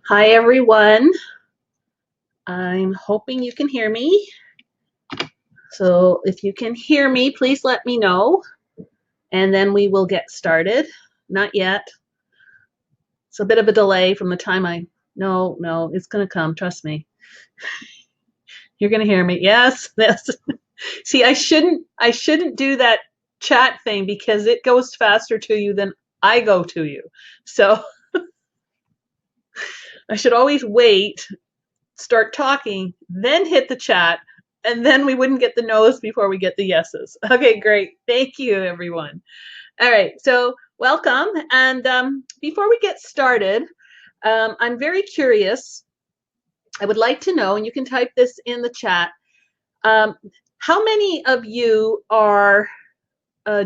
Hi everyone. I'm hoping you can hear me. So if you can hear me, please let me know and then we will get started. Not yet. It's a bit of a delay from the time no, it's going to come, trust me. You're going to hear me. Yes. Yes. See, I shouldn't do that chat thing because it goes faster to you than I go to you. So I should always wait, start talking, then hit the chat, and then we wouldn't get the no's before we get the yeses. Okay, great. Thank you, everyone. All right, so welcome. And before we get started, I'm very curious. I would like to know, and you can type this in the chat, um, how many of you are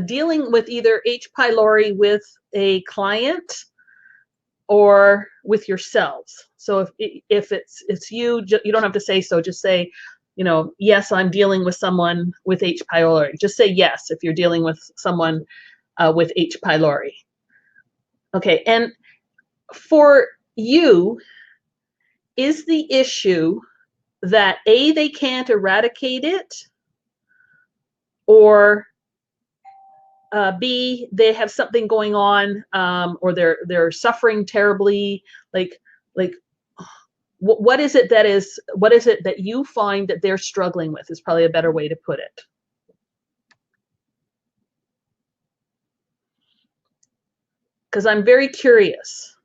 dealing with either H. pylori with a client or with yourselves? So if it's you, you don't have to say so. Just say, yes, I'm dealing with someone with H. pylori. Just say yes if you're dealing with someone with H. pylori. Okay, and for you, is the issue that A, they can't eradicate it, or B, they have something going on, or they're suffering terribly, like what is it that you find that they're struggling with is probably a better way to put it. Because I'm very curious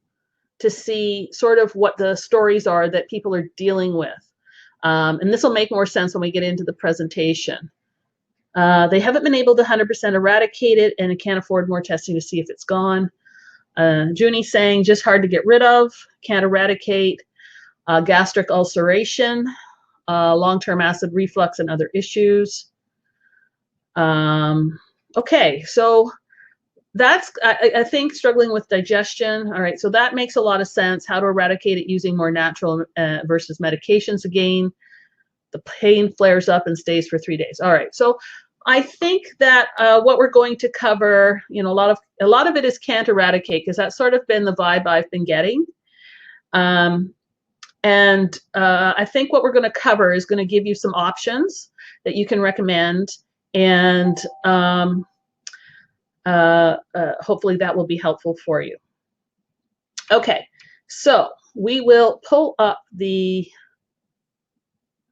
to see sort of what the stories are that people are dealing with. And this will make more sense when we get into the presentation. They haven't been able to 100% eradicate it and can't afford more testing to see if it's gone. Junie's saying just hard to get rid of, can't eradicate, gastric ulceration, long-term acid reflux and other issues. Okay, so that's, I think, struggling with digestion. All right, so that makes a lot of sense. How to eradicate it using more natural versus medications again. The pain flares up and stays for 3 days. All right, so I think that what we're going to cover, a lot of it is can't eradicate, because that's sort of been the vibe I've been getting. And I think what we're going to cover is going to give you some options that you can recommend, and hopefully that will be helpful for you. Okay, so we will pull up the,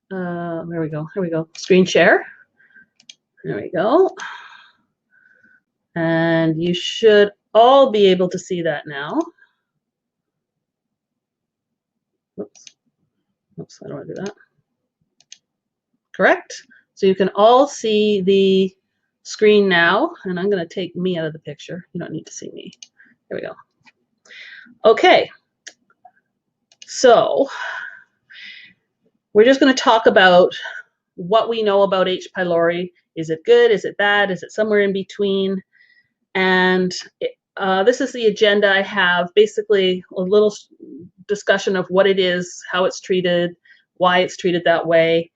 here we go, screen share. There we go. And you should all be able to see that now. Oops, I don't want to do that. Correct. So you can all see the screen now, and I'm going to take me out of the picture. You don't need to see me. There we go. Okay. So we're just going to talk about what we know about H. pylori. Is it good? Is it bad? Is it somewhere in between? And this is the agenda I have. Basically, a little discussion of what it is, how it's treated, why it's treated that way,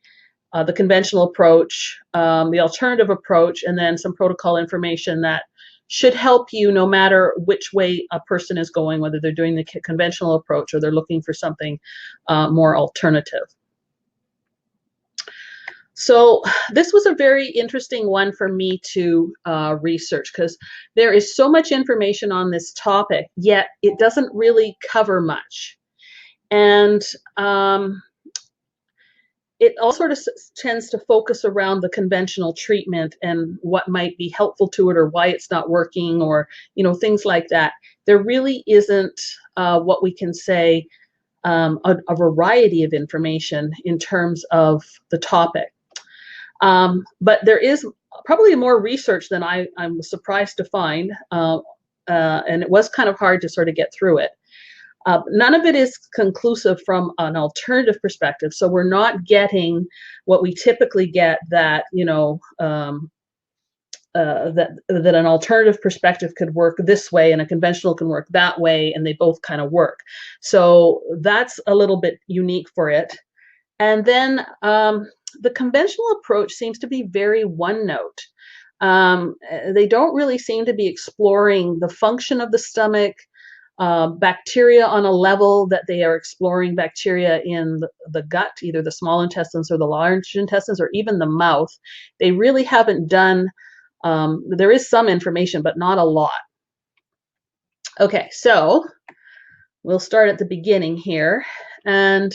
the conventional approach, the alternative approach, and then some protocol information that should help you no matter which way a person is going, whether they're doing the conventional approach or they're looking for something more alternative. So this was a very interesting one for me to research, because there is so much information on this topic, yet it doesn't really cover much. And it all sort of tends to focus around the conventional treatment and what might be helpful to it, or why it's not working, or things like that. There really isn't what we can say a variety of information in terms of the topic. But there is probably more research than I'm surprised to find, and it was kind of hard to sort of get through it. None of it is conclusive from an alternative perspective, so we're not getting what we typically get, that that an alternative perspective could work this way and a conventional can work that way, and they both kind of work. So that's a little bit unique for it. And then the conventional approach seems to be very one note. They don't really seem to be exploring the function of the stomach, bacteria on a level that they are exploring bacteria in the gut, either the small intestines or the large intestines, or even the mouth. They really haven't done, there is some information, but not a lot. Okay, so we'll start at the beginning here. And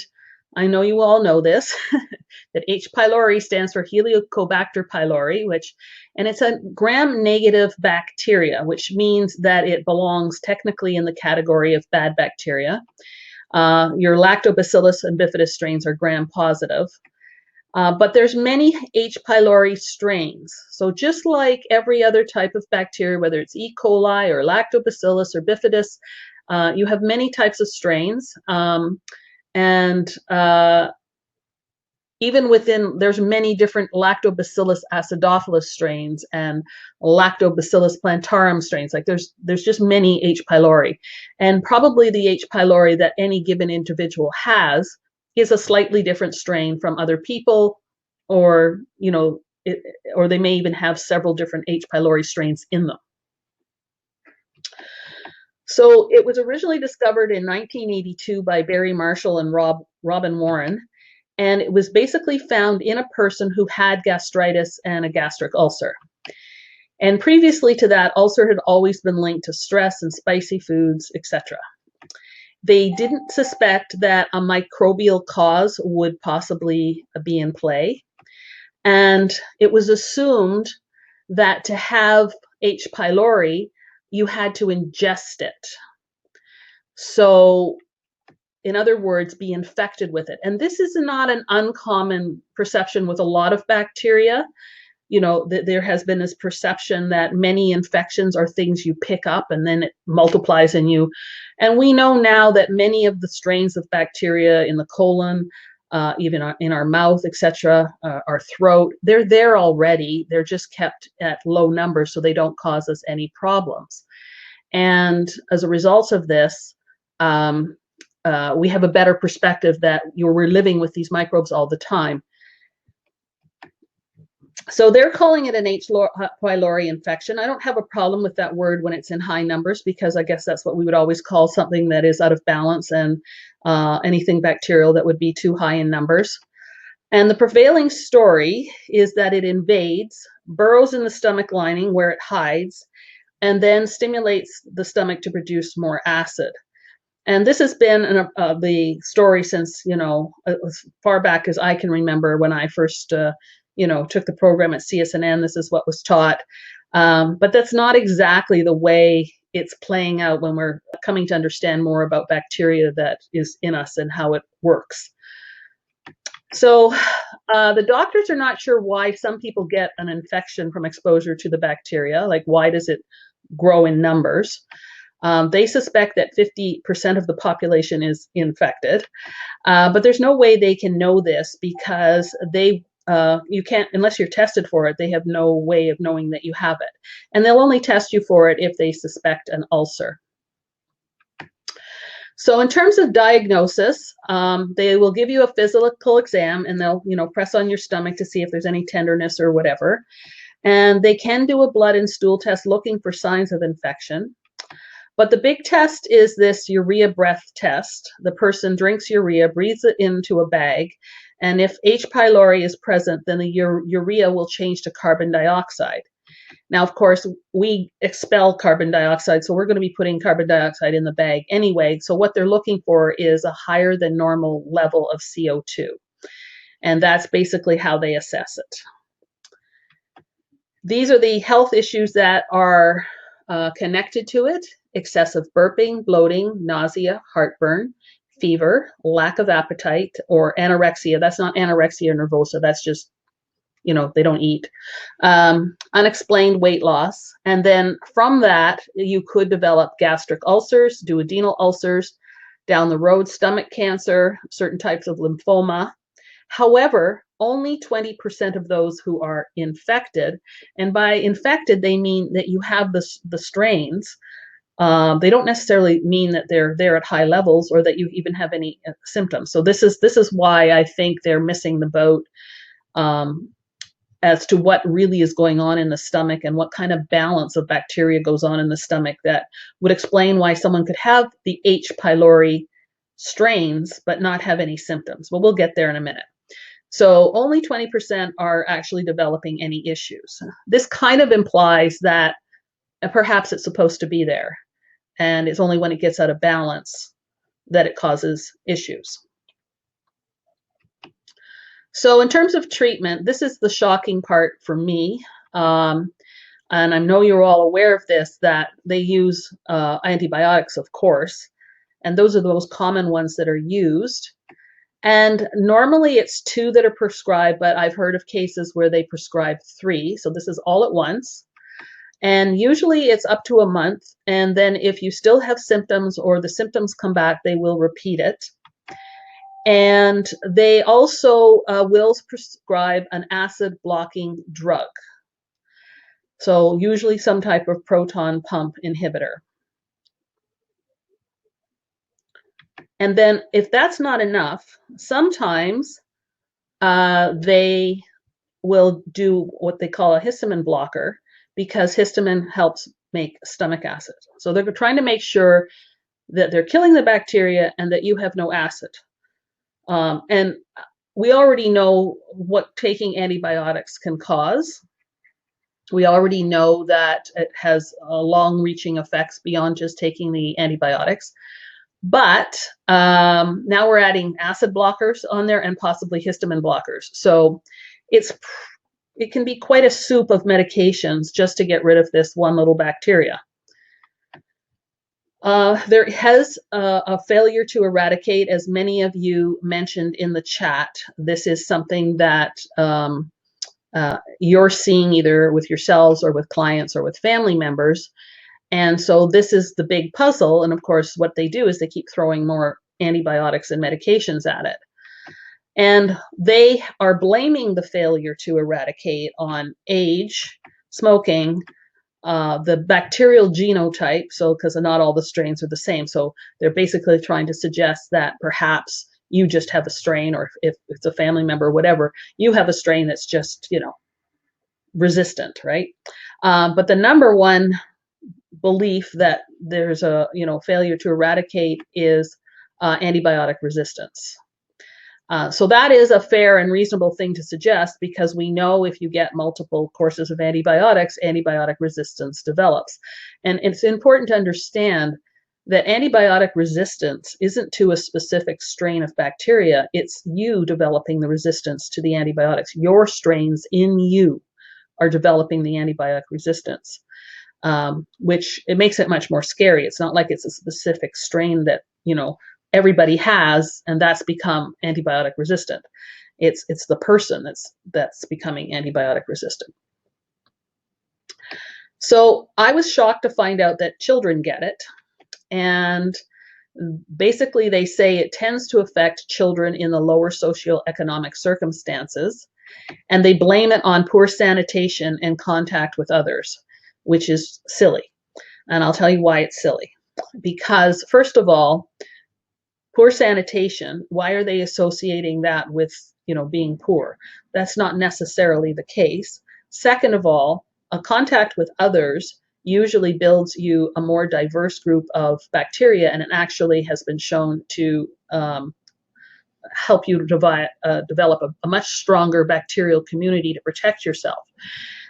I know you all know this, that H. pylori stands for Helicobacter pylori, and it's a gram-negative bacteria, which means that it belongs technically in the category of bad bacteria. Your lactobacillus and bifidus strains are gram-positive. But there's many H. pylori strains. So just like every other type of bacteria, whether it's E. coli or lactobacillus or bifidus, you have many types of strains. Even within, there's many different lactobacillus acidophilus strains and lactobacillus plantarum strains. Like there's just many H. pylori. And probably the H. pylori that any given individual has is a slightly different strain from other people, or, or they may even have several different H. pylori strains in them. So it was originally discovered in 1982 by Barry Marshall and Robin Warren, and it was basically found in a person who had gastritis and a gastric ulcer. And previously to that, ulcer had always been linked to stress and spicy foods, etc. They didn't suspect that a microbial cause would possibly be in play. And it was assumed that to have H. pylori, you had to ingest it. So, in other words, be infected with it. And this is not an uncommon perception with a lot of bacteria. There has been this perception that many infections are things you pick up and then it multiplies in you. And we know now that many of the strains of bacteria in the colon, even in our mouth, etc., our throat, they're there already. They're just kept at low numbers so they don't cause us any problems. And as a result of this, we have a better perspective that we're living with these microbes all the time. So they're calling it an H. pylori infection. I don't have a problem with that word when it's in high numbers, because I guess that's what we would always call something that is out of balance, and anything bacterial that would be too high in numbers. And the prevailing story is that it invades, burrows in the stomach lining where it hides, and then stimulates the stomach to produce more acid. And this has been the story since, as far back as I can remember, when I first, took the program at CSNN. This is what was taught. But that's not exactly the way it's playing out when we're coming to understand more about bacteria that is in us and how it works. So the doctors are not sure why some people get an infection from exposure to the bacteria. Like, why does it grow in numbers? They suspect that 50% of the population is infected, but there's no way they can know this, because you can't, unless you're tested for it, they have no way of knowing that you have it. And they'll only test you for it if they suspect an ulcer. So in terms of diagnosis, they will give you a physical exam, and they'll, press on your stomach to see if there's any tenderness or whatever. And they can do a blood and stool test looking for signs of infection. But the big test is this urea breath test. The person drinks urea, breathes it into a bag, and if H. pylori is present, then the urea will change to carbon dioxide. Now, of course, we expel carbon dioxide, so we're going to be putting carbon dioxide in the bag anyway. So what they're looking for is a higher than normal level of CO2. And that's basically how they assess it. These are the health issues that are connected to it: excessive burping, bloating, nausea, heartburn, fever, lack of appetite, or anorexia. That's not anorexia nervosa. That's just, they don't eat. Unexplained weight loss. And then from that, you could develop gastric ulcers, duodenal ulcers, down the road, stomach cancer, certain types of lymphoma. However, only 20% of those who are infected, and by infected, they mean that you have the strains. They don't necessarily mean that they're there at high levels or that you even have any symptoms. So this is why I think they're missing the boat as to what really is going on in the stomach and what kind of balance of bacteria goes on in the stomach that would explain why someone could have the H. pylori strains but not have any symptoms. But we'll get there in a minute. So only 20% are actually developing any issues. This kind of implies that perhaps it's supposed to be there, and it's only when it gets out of balance that it causes issues. So in terms of treatment, this is the shocking part for me. And I know you're all aware of this, that they use antibiotics, of course, and those are the most common ones that are used. And normally it's 2 that are prescribed, but I've heard of cases where they prescribe 3. So this is all at once. And usually it's up to a month. And then if you still have symptoms or the symptoms come back, they will repeat it. And they also will prescribe an acid blocking drug. So usually some type of proton pump inhibitor. And then if that's not enough, sometimes they will do what they call a histamine blocker, because histamine helps make stomach acid. So they're trying to make sure that they're killing the bacteria and that you have no acid. And we already know what taking antibiotics can cause. We already know that it has long-reaching effects beyond just taking the antibiotics. But now we're adding acid blockers on there and possibly histamine blockers. So it can be quite a soup of medications just to get rid of this one little bacteria. There has a failure to eradicate, as many of you mentioned in the chat. This is something that you're seeing either with yourselves or with clients or with family members. And so this is the big puzzle. And of course, what they do is they keep throwing more antibiotics and medications at it. And they are blaming the failure to eradicate on age, smoking, the bacterial genotype, so because not all the strains are the same. So they're basically trying to suggest that perhaps you just have a strain, or if it's a family member or whatever, you have a strain that's just, resistant, right? But the number one belief that there's a, failure to eradicate is antibiotic resistance. So that is a fair and reasonable thing to suggest, because we know if you get multiple courses of antibiotics, antibiotic resistance develops. And it's important to understand that antibiotic resistance isn't to a specific strain of bacteria. It's you developing the resistance to the antibiotics. Your strains in you are developing the antibiotic resistance, which it makes it much more scary. It's not like it's a specific strain that, everybody has, and that's become antibiotic resistant. It's the person that's becoming antibiotic resistant. So I was shocked to find out that children get it. And basically they say it tends to affect children in the lower socioeconomic circumstances. And they blame it on poor sanitation and contact with others, which is silly. And I'll tell you why it's silly. Because first of all, poor sanitation, why are they associating that with, being poor? That's not necessarily the case. Second of all, a contact with others usually builds you a more diverse group of bacteria, and it actually has been shown to help you develop a much stronger bacterial community to protect yourself.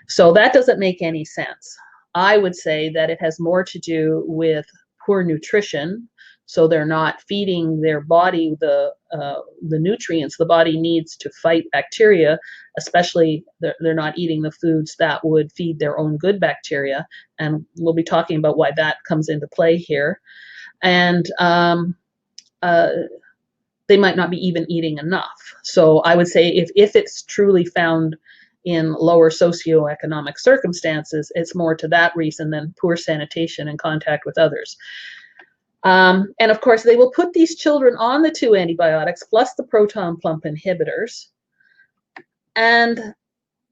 So that doesn't make any sense. I would say that it has more to do with poor nutrition. So they're not feeding their body the nutrients the body needs to fight bacteria, especially they're not eating the foods that would feed their own good bacteria. And we'll be talking about why that comes into play here. And they might not be even eating enough. So I would say if it's truly found in lower socioeconomic circumstances, it's more to that reason than poor sanitation and contact with others. And of course, they will put these children on the 2 antibiotics plus the proton pump inhibitors. And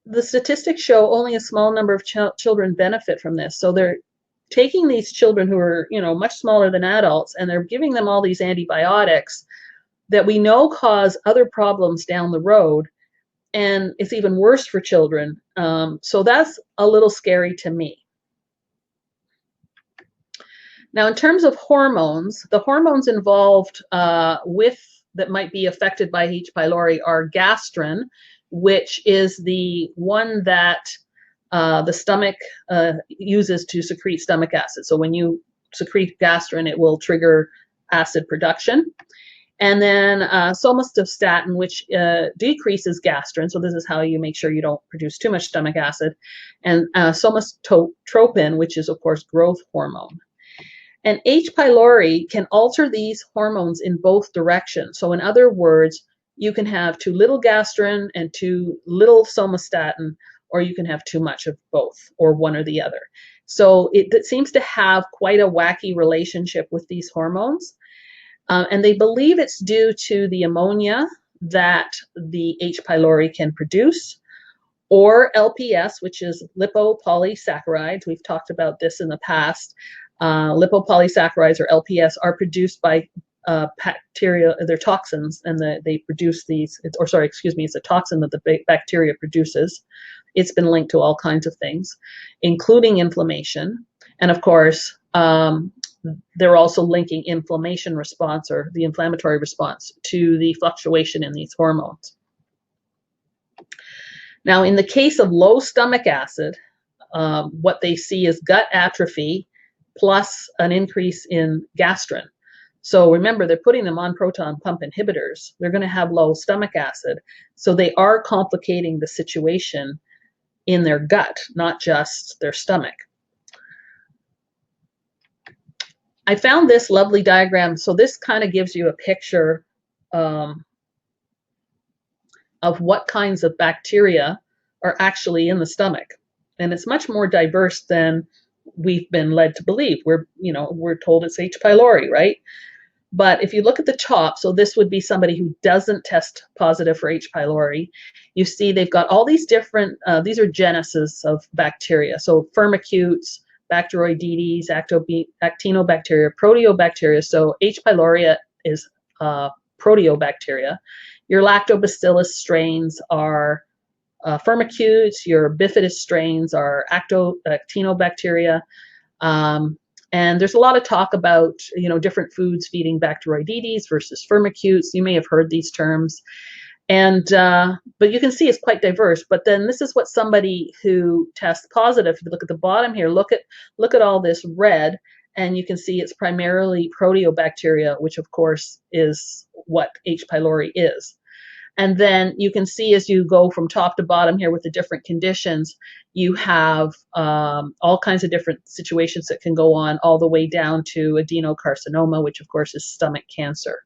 the statistics show only a small number of children benefit from this. So they're taking these children who are, much smaller than adults, and they're giving them all these antibiotics that we know cause other problems down the road. and it's even worse for children. So that's a little scary to me. Now, in terms of hormones, the hormones involved that might be affected by H. pylori are gastrin, which is the one that the stomach uses to secrete stomach acid. So when you secrete gastrin, it will trigger acid production. And then somatostatin, which decreases gastrin. So this is how you make sure you don't produce too much stomach acid. And somatotropin, which is, of course, growth hormone. And H. pylori can alter these hormones in both directions. So in other words, you can have too little gastrin and too little somatostatin, or you can have too much of both, or one or the other. So it seems to have quite a wacky relationship with these hormones. And they believe it's due to the ammonia that the H. pylori can produce, or LPS, which is lipopolysaccharides. We've talked about this in the past. Lipopolysaccharides, or LPS, are produced by bacteria. They're toxins, and they produce these. It's a toxin that the bacteria produces. It's been linked to all kinds of things, including inflammation. And of course, they're also linking inflammation response, or the inflammatory response, to the fluctuation in these hormones. Now, in the case of low stomach acid, what they see is gut atrophy plus an increase in gastrin. So remember, they're putting them on proton pump inhibitors. They're going to have low stomach acid. So they are complicating the situation in their gut, not just their stomach. I found this lovely diagram. So this kind of gives you a picture of what kinds of bacteria are actually in the stomach. And it's much more diverse than we've been led to believe. We're told it's H. pylori, right? But if you look at the top, so this would be somebody who doesn't test positive for H. pylori. You see they've got all these different, these are genesis of bacteria. So Firmicutes, Bacteroidetes, Actinobacteria, Proteobacteria. So H. pylori is Proteobacteria. Your Lactobacillus strains are Firmicutes. Your Bifidus strains are Actinobacteria. And there's a lot of talk about, different foods feeding Bacteroidetes versus Firmicutes. You may have heard these terms. And, but you can see it's quite diverse. But then this is what somebody who tests positive, if you look at the bottom here, look at all this red, and you can see it's primarily Proteobacteria, which of course is what H. pylori is. And then you can see as you go from top to bottom here with the different conditions, you have all kinds of different situations that can go on, all the way down to adenocarcinoma, which of course is stomach cancer.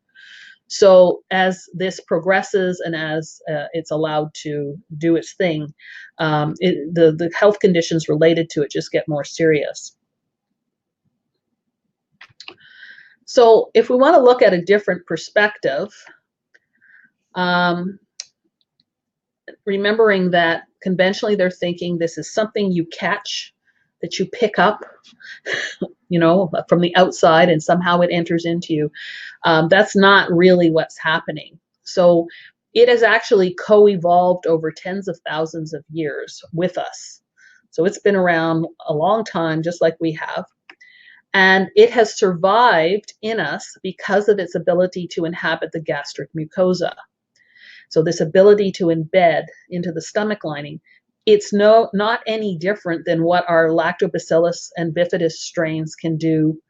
So as this progresses and as it's allowed to do its thing, the health conditions related to it just get more serious. So if we want to look at a different perspective, remembering that conventionally they're thinking this is something you catch, that you pick up, from the outside, and somehow it enters into you. That's not really what's happening. So it has actually co-evolved over tens of thousands of years with us. So it's been around a long time, just like we have. And it has survived in us because of its ability to inhabit the gastric mucosa. So this ability to embed into the stomach lining, it's not any different than what our Lactobacillus and Bifidus strains can do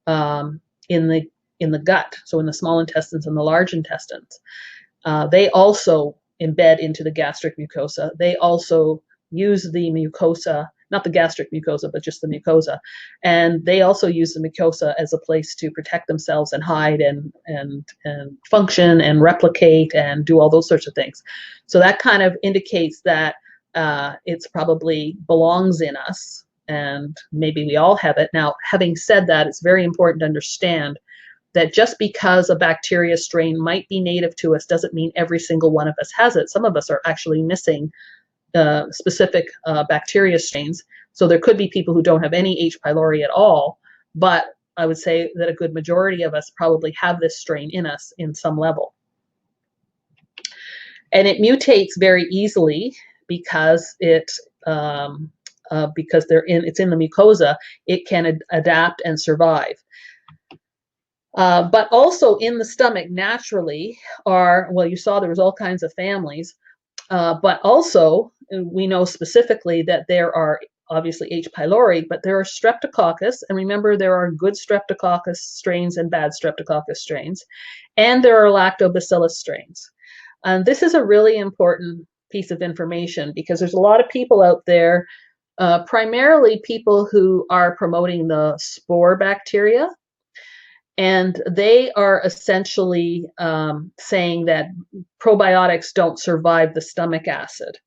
in the gut, so in the small intestines and the large intestines. They also embed into the gastric mucosa. They also use the mucosa, not the gastric mucosa, but just the mucosa. And they also use the mucosa as a place to protect themselves and hide and function and replicate and do all those sorts of things. So that kind of indicates that it's probably belongs in us, and maybe we all have it. Now, having said that, it's very important to understand that just because a bacteria strain might be native to us doesn't mean every single one of us has it. Some of us are actually missing specific bacteria strains. So there could be people who don't have any H. pylori at all, but I would say that a good majority of us probably have this strain in us in some level. And it mutates very easily because it's in the mucosa. It can adapt and survive. But also in the stomach naturally well, you saw there was all kinds of families, but also we know specifically that there are obviously H. pylori, but there are streptococcus, and remember there are good streptococcus strains and bad streptococcus strains, and there are lactobacillus strains. And this is a really important piece of information because there's a lot of people out there, primarily people who are promoting the spore bacteria, and they are essentially saying that probiotics don't survive the stomach acid.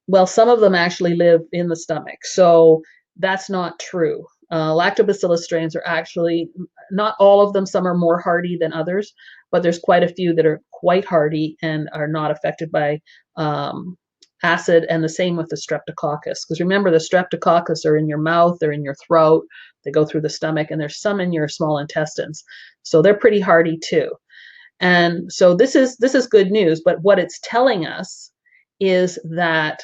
Well, some of them actually live in the stomach, so that's not true. Lactobacillus strains are actually, not all of them, some are more hardy than others, but there's quite a few that are quite hardy and are not affected by acid, and the same with the streptococcus. Because remember, the streptococcus are in your mouth, they're in your throat, they go through the stomach, and there's some in your small intestines. So they're pretty hardy too. And so this is good news, but what it's telling us is that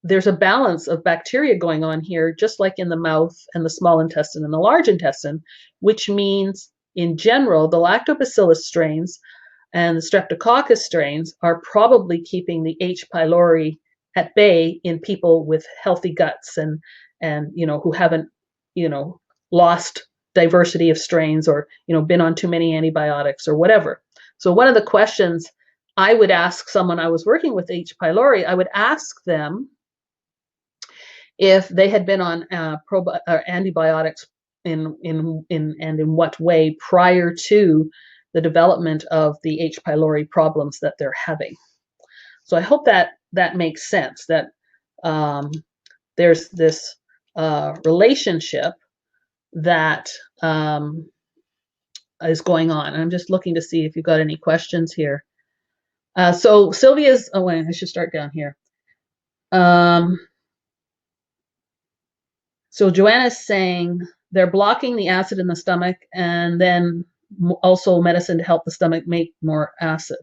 there's a balance of bacteria going on here, just like in the mouth and the small intestine and the large intestine, which means in general, the lactobacillus strains and the streptococcus strains are probably keeping the H. pylori at bay in people with healthy guts and who haven't lost diversity of strains or been on too many antibiotics or whatever. So one of the questions I would ask someone I was working with H. pylori, I would ask them if they had been on antibiotics in what way prior to the development of the H. pylori problems that they're having. So I hope that makes sense, that there's this relationship that is going on. I'm just looking to see if you've got any questions here. So Sylvia's, oh wait, I should start down here. So Joanna's saying they're blocking the acid in the stomach and then also medicine to help the stomach make more acid.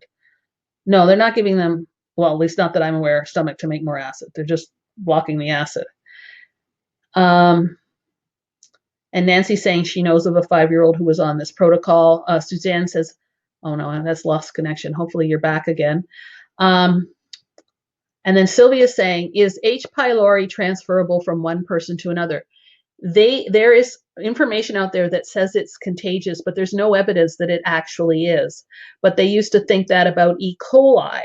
No, they're not giving them, well, at least not that I'm aware, stomach to make more acid. They're just blocking the acid. And Nancy's saying she knows of a 5-year-old who was on this protocol. Suzanne says, oh no, that's lost connection. Hopefully you're back again. And then Sylvia's saying, is H. pylori transferable from one person to another? There is information out there that says it's contagious, but there's no evidence that it actually is. But they used to think that about E. coli,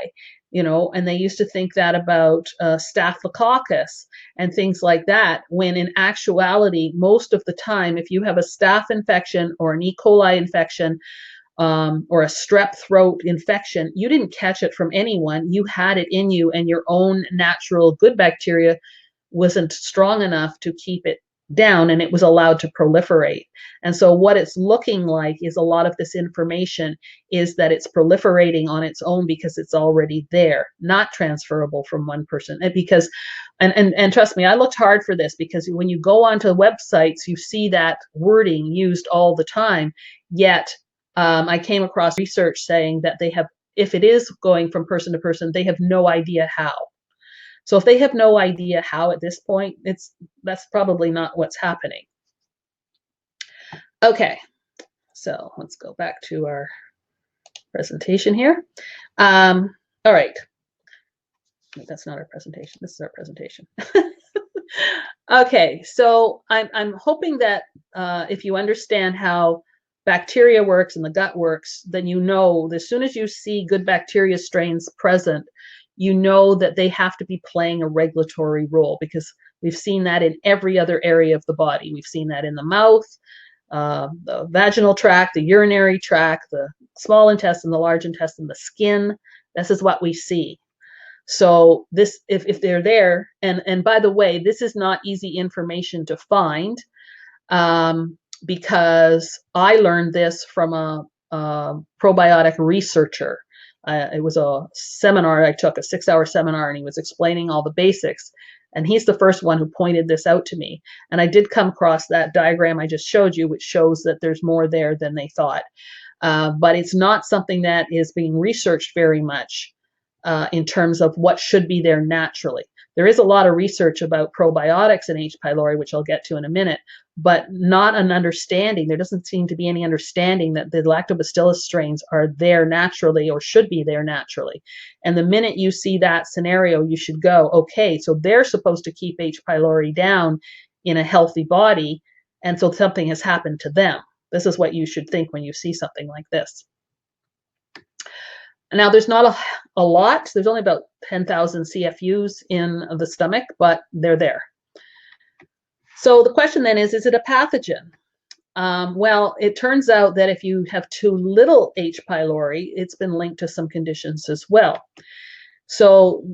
and they used to think that about staphylococcus and things like that, when in actuality, most of the time, if you have a staph infection or an E. coli infection, or a strep throat infection, you didn't catch it from anyone. You had it in you, and your own natural good bacteria wasn't strong enough to keep it down, and it was allowed to proliferate. And so what it's looking like is a lot of this information is that it's proliferating on its own because it's already there, not transferable from one person. And trust me, I looked hard for this, because when you go onto websites, you see that wording used all the time. Yet I came across research saying that if it is going from person to person, they have no idea how. So if they have no idea how at this point, that's probably not what's happening. Okay, so let's go back to our presentation here. All right. That's not our presentation. This is our presentation. Okay, so I'm hoping that if you understand how bacteria works and the gut works, then as soon as you see good bacteria strains present, you know that they have to be playing a regulatory role, because we've seen that in every other area of the body. We've seen that in the mouth, the vaginal tract, the urinary tract, the small intestine, the large intestine, the skin. This is what we see. So this, if they're there, and by the way, this is not easy information to find, because I learned this from a probiotic researcher. It was a seminar I took, a 6-hour seminar, and he was explaining all the basics. And he's the first one who pointed this out to me. And I did come across that diagram I just showed you, which shows that there's more there than they thought. but it's not something that is being researched very much in terms of what should be there naturally. There is a lot of research about probiotics in H. pylori, which I'll get to in a minute, but not an understanding. There doesn't seem to be any understanding that the lactobacillus strains are there naturally or should be there naturally. And the minute you see that scenario, you should go, okay, so they're supposed to keep H. pylori down in a healthy body, and so something has happened to them. This is what you should think when you see something like this. Now, there's not a lot. There's only about 10,000 CFUs in the stomach, but they're there. So the question then is it a pathogen? Well, it turns out that if you have too little H. pylori, it's been linked to some conditions as well. So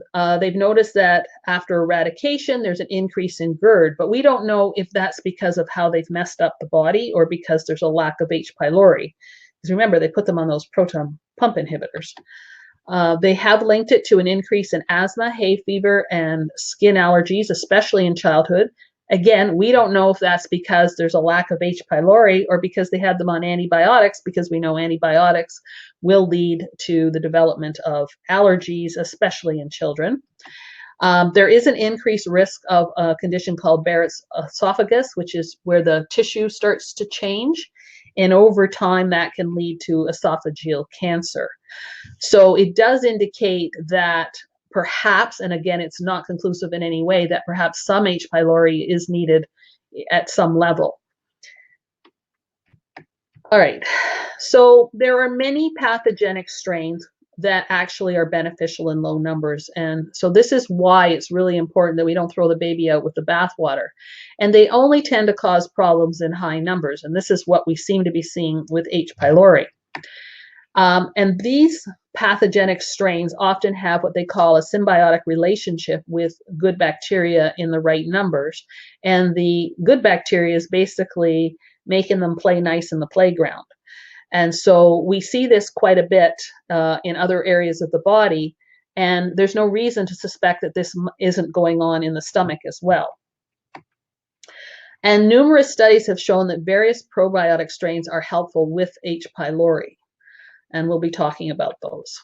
they've noticed that after eradication, there's an increase in GERD, but we don't know if that's because of how they've messed up the body or because there's a lack of H. pylori. Because remember, they put them on those proton pump inhibitors. They have linked it to an increase in asthma, hay fever, and skin allergies, especially in childhood. Again, we don't know if that's because there's a lack of H. pylori or because they had them on antibiotics, because we know antibiotics will lead to the development of allergies, especially in children. There is an increased risk of a condition called Barrett's esophagus, which is where the tissue starts to change. And over time, that can lead to esophageal cancer. So it does indicate that perhaps, and again, it's not conclusive in any way, that perhaps some H. pylori is needed at some level. All right, so there are many pathogenic strains that actually are beneficial in low numbers. And so this is why it's really important that we don't throw the baby out with the bathwater. And they only tend to cause problems in high numbers. And this is what we seem to be seeing with H. pylori. And these pathogenic strains often have what they call a symbiotic relationship with good bacteria in the right numbers. And the good bacteria is basically making them play nice in the playground. And so we see this quite a bit in other areas of the body, and there's no reason to suspect that this isn't going on in the stomach as well. And numerous studies have shown that various probiotic strains are helpful with H. pylori, and we'll be talking about those.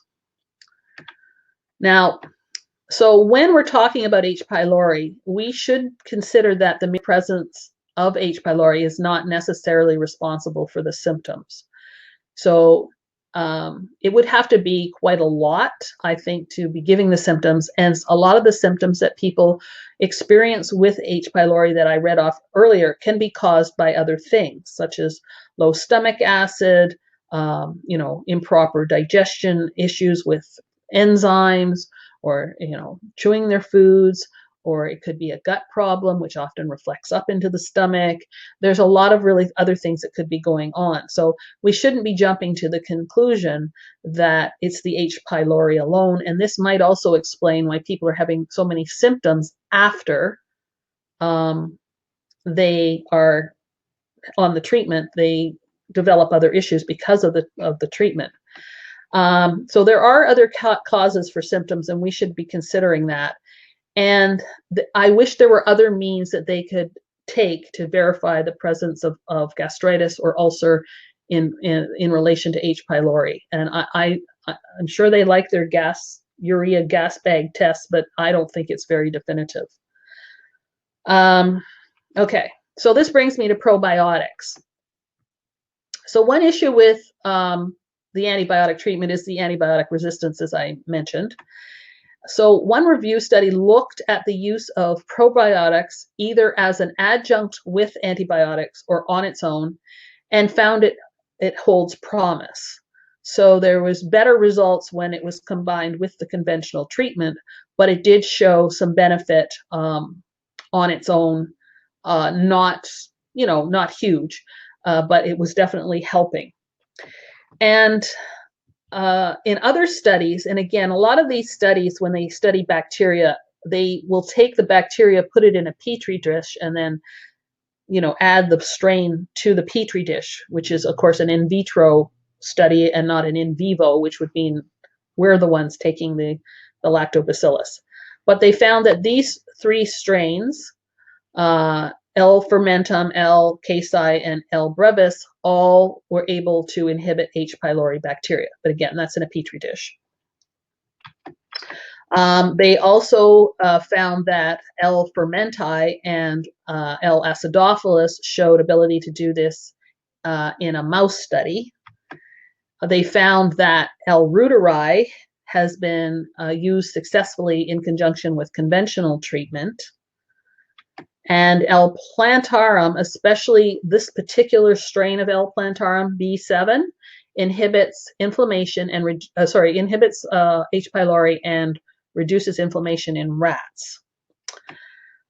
Now, so when we're talking about H. pylori, we should consider that the presence of H. pylori is not necessarily responsible for the symptoms. So it would have to be quite a lot, I think, to be giving the symptoms. And a lot of the symptoms that people experience with H. pylori that I read off earlier can be caused by other things, such as low stomach acid, improper digestion issues with enzymes, or chewing their foods, or it could be a gut problem, which often reflects up into the stomach. There's a lot of really other things that could be going on. So we shouldn't be jumping to the conclusion that it's the H. pylori alone. And this might also explain why people are having so many symptoms after they are on the treatment. They develop other issues because of the treatment. So there are other causes for symptoms, and we should be considering that. And I wish there were other means that they could take to verify the presence of gastritis or ulcer in relation to H. pylori. And I'm sure they like their urea gas bag tests, but I don't think it's very definitive. Okay, so this brings me to probiotics. So one issue with the antibiotic treatment is the antibiotic resistance, as I mentioned. So one review study looked at the use of probiotics either as an adjunct with antibiotics or on its own, and found it holds promise. So there was better results when it was combined with the conventional treatment, but it did show some benefit on its own, not huge, but it was definitely helping. And in other studies, and again, a lot of these studies, when they study bacteria, they will take the bacteria, put it in a petri dish, and then, add the strain to the petri dish, which is, of course, an in vitro study and not an in vivo, which would mean we're the ones taking the lactobacillus. But they found that these three strains, L. fermentum, L. casei, and L. brevis all were able to inhibit H. pylori bacteria. But again, that's in a petri dish. They also found that L. fermenti and L. acidophilus showed ability to do this in a mouse study. They found that L. reuteri has been used successfully in conjunction with conventional treatment. And L. plantarum, especially this particular strain of L. plantarum, B7, inhibits inflammation and inhibits H. pylori and reduces inflammation in rats.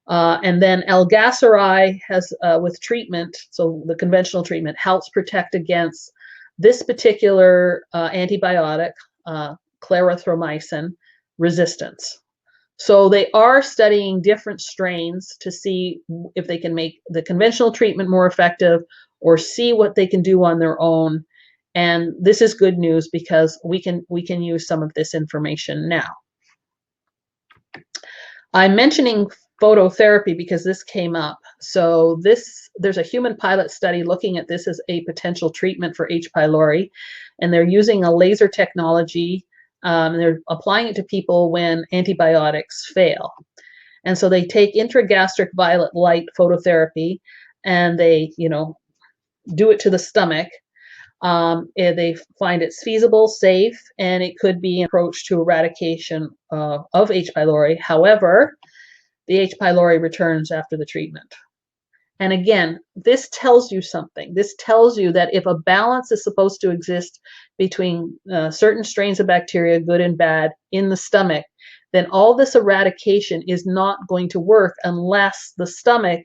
And then L. gasseri has, with treatment, so the conventional treatment, helps protect against this particular antibiotic, clarithromycin, resistance. So they are studying different strains to see if they can make the conventional treatment more effective or see what they can do on their own. And this is good news because we can use some of this information now. I'm mentioning phototherapy because this came up. So there's a human pilot study looking at this as a potential treatment for H. pylori, and they're using a laser technology. They're applying it to people when antibiotics fail. And so they take intragastric violet light phototherapy and they, do it to the stomach. And they find it's feasible, safe, and it could be an approach to eradication of H. pylori. However, the H. pylori returns after the treatment. And again, this tells you something. This tells you that if a balance is supposed to exist between certain strains of bacteria, good and bad, in the stomach, then all this eradication is not going to work unless the stomach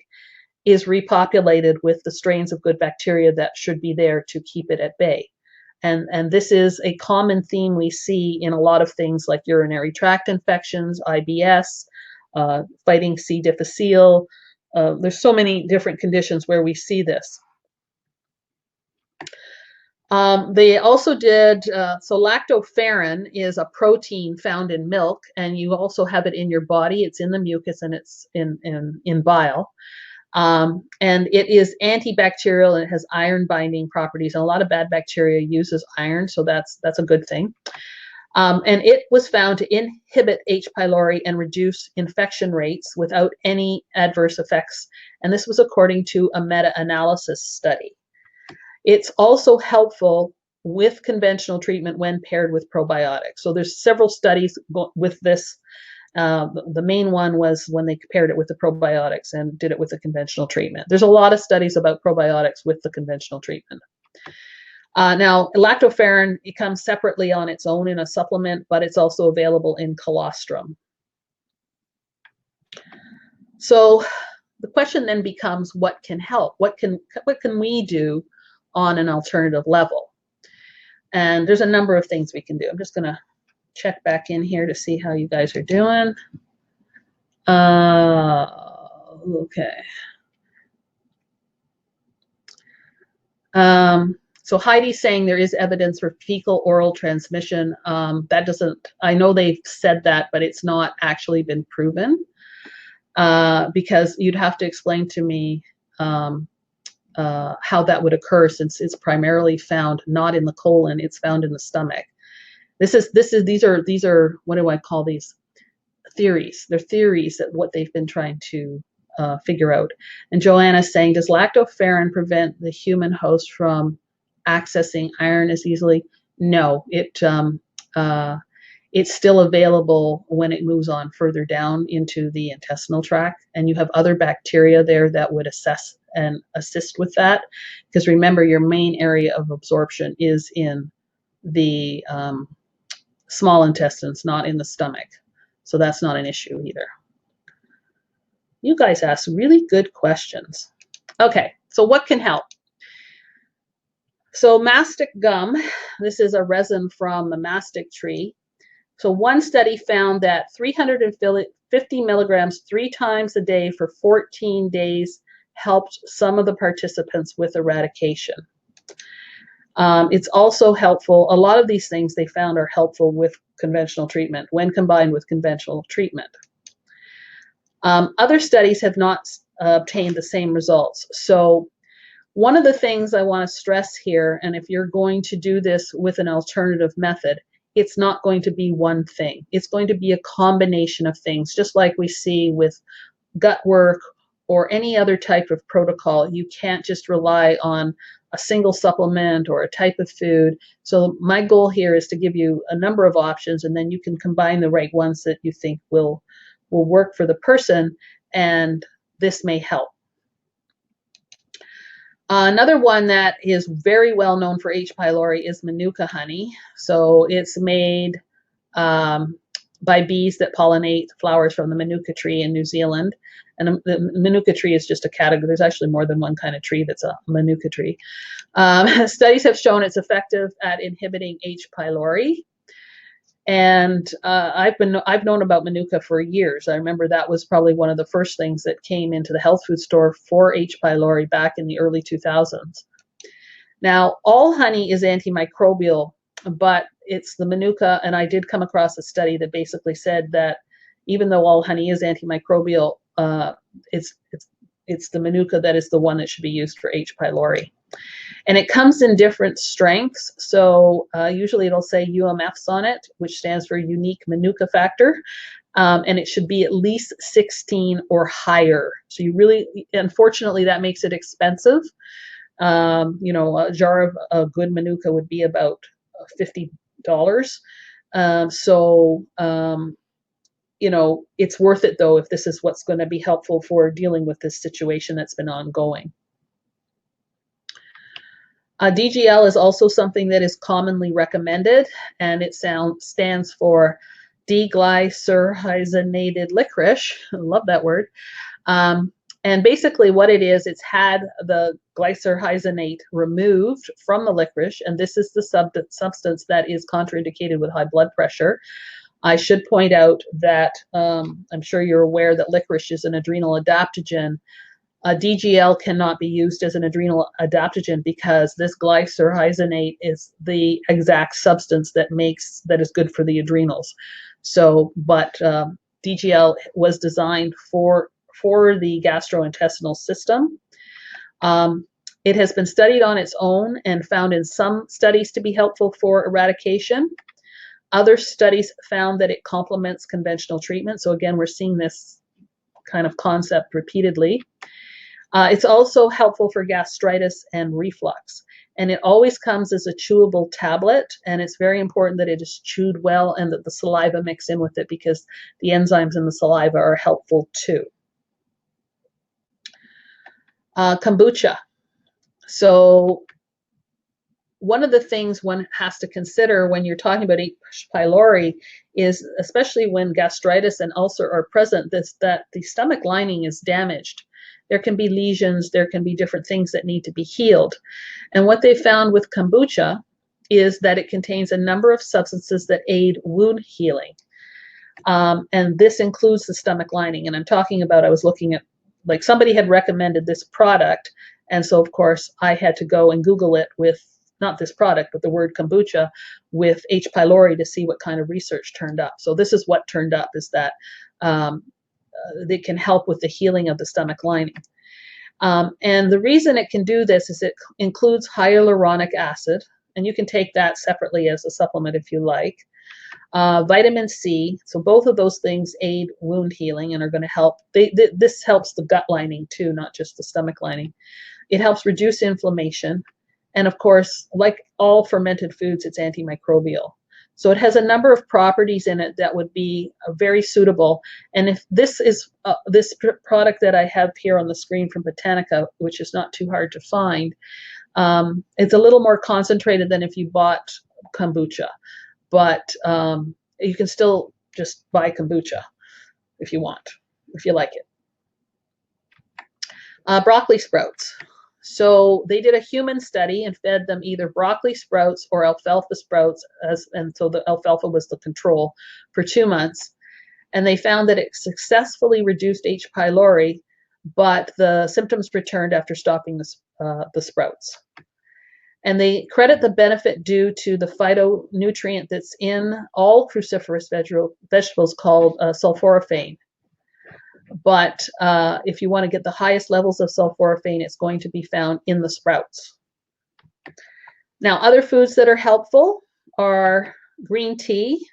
is repopulated with the strains of good bacteria that should be there to keep it at bay. And this is a common theme we see in a lot of things like urinary tract infections, IBS, fighting C. difficile. There's so many different conditions where we see this. They also did, so lactoferrin is a protein found in milk, and you also have it in your body. It's in the mucus and it's in bile. And it is antibacterial and it has iron binding properties. And a lot of bad bacteria uses iron, so that's a good thing. And it was found to inhibit H. pylori and reduce infection rates without any adverse effects. And this was according to a meta-analysis study. It's also helpful with conventional treatment when paired with probiotics. So there's several studies with this. The main one was when they paired it with the probiotics and did it with the conventional treatment. There's a lot of studies about probiotics with the conventional treatment. Now, lactoferrin, it comes separately on its own in a supplement, but it's also available in colostrum. So the question then becomes, what can help? What can we do on an alternative level? And there's a number of things we can do. I'm just going to check back in here to see how you guys are doing. Okay. So Heidi's saying there is evidence for fecal oral transmission. That doesn't, I know they've said that, but it's not actually been proven because you'd have to explain to me how that would occur, since it's primarily found not in the colon, it's found in the stomach. These are what do I call these? Theories. They're theories that what they've been trying to figure out. And Joanna's saying, does lactoferrin prevent the human host from accessing iron as easily? No, it's still available when it moves on further down into the intestinal tract, and you have other bacteria there that would assess and assist with that. Because remember, your main area of absorption is in the small intestines, not in the stomach. So that's not an issue either. You guys ask really good questions. Okay, so what can help? So mastic gum, this is a resin from the mastic tree. So one study found that 350 milligrams 3 times a day for 14 days helped some of the participants with eradication. It's also helpful, a lot of these things they found are helpful with conventional treatment when combined with conventional treatment. Other studies have not obtain the same results. So one of the things I want to stress here, and if you're going to do this with an alternative method, it's not going to be one thing. It's going to be a combination of things, just like we see with gut work or any other type of protocol. You can't just rely on a single supplement or a type of food. So my goal here is to give you a number of options, and then you can combine the right ones that you think will work for the person, and this may help. Another one that is very well known for H. pylori is Manuka honey. So it's made by bees that pollinate flowers from the Manuka tree in New Zealand. And the Manuka tree is just a category. There's actually more than one kind of tree that's a Manuka tree. Studies have shown it's effective at inhibiting H. pylori. And I've known about Manuka for years. I remember that was probably one of the first things that came into the health food store for H. pylori back in the early 2000s. Now, all honey is antimicrobial, but it's the Manuka, and I did come across a study that basically said that even though all honey is antimicrobial, it's the Manuka that is the one that should be used for H. pylori. And it comes in different strengths. So usually it'll say UMFs on it, which stands for unique Manuka factor. And it should be at least 16 or higher. So you really, unfortunately, that makes it expensive. You know, a jar of a good Manuka would be about $50. You know, it's worth it though if this is what's going to be helpful for dealing with this situation that's been ongoing. DGL is also something that is commonly recommended, and it stands for deglycyrrhizated licorice. I love that word. And basically what it is, it's had the glycyrrhizanate removed from the licorice, and this is the substance that is contraindicated with high blood pressure. I should point out that I'm sure you're aware that licorice is an adrenal adaptogen. DGL cannot be used as an adrenal adaptogen because this glycyrrhizanate is the exact substance that is good for the adrenals. So, but DGL was designed for the gastrointestinal system. It has been studied on its own and found in some studies to be helpful for eradication. Other studies found that it complements conventional treatment. So again, we're seeing this kind of concept repeatedly. It's also helpful for gastritis and reflux. And it always comes as a chewable tablet, and it's very important that it is chewed well and that the saliva mix in with it because the enzymes in the saliva are helpful too. Kombucha. So one of the things one has to consider when you're talking about H. pylori is, especially when gastritis and ulcer are present, that the stomach lining is damaged. There can be lesions, there can be different things that need to be healed. And what they found with kombucha is that it contains a number of substances that aid wound healing. And this includes the stomach lining. And I'm talking about, I was looking at, like somebody had recommended this product. And so of course I had to go and Google it with, not this product, but the word kombucha with H. pylori to see what kind of research turned up. So this is what turned up, is that they can help with the healing of the stomach lining. And the reason it can do this is it includes hyaluronic acid, and you can take that separately as a supplement if you like. Vitamin C, so both of those things aid wound healing and are going to help. This helps the gut lining too, not just the stomach lining. It helps reduce inflammation. And of course, like all fermented foods, it's antimicrobial. So it has a number of properties in it that would be very suitable. And if this is this product that I have here on the screen from Botanica, which is not too hard to find, it's a little more concentrated than if you bought kombucha. But you can still just buy kombucha if you want, if you like it. Broccoli sprouts. So they did a human study and fed them either broccoli sprouts or alfalfa sprouts, and so the alfalfa was the control, for 2 months. And they found that it successfully reduced H. pylori, but the symptoms returned after stopping the sprouts. And they credit the benefit due to the phytonutrient that's in all cruciferous vegetables called sulforaphane. But if you want to get the highest levels of sulforaphane, it's going to be found in the sprouts. Now, other foods that are helpful are green tea.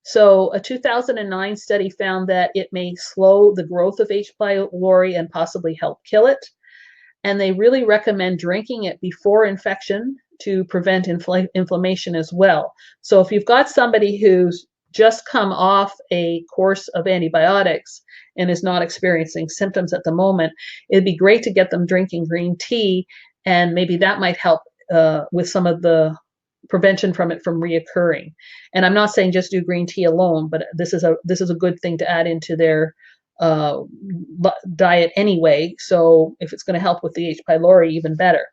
So a 2009 study found that it may slow the growth of H. pylori and possibly help kill it. And they really recommend drinking it before infection to prevent inflammation as well. So if you've got somebody who's just come off a course of antibiotics and is not experiencing symptoms at the moment, it'd be great to get them drinking green tea, and maybe that might help with some of the prevention from it from reoccurring. And I'm not saying just do green tea alone, but this is a good thing to add into their diet anyway. So if it's going to help with the H. pylori, even better.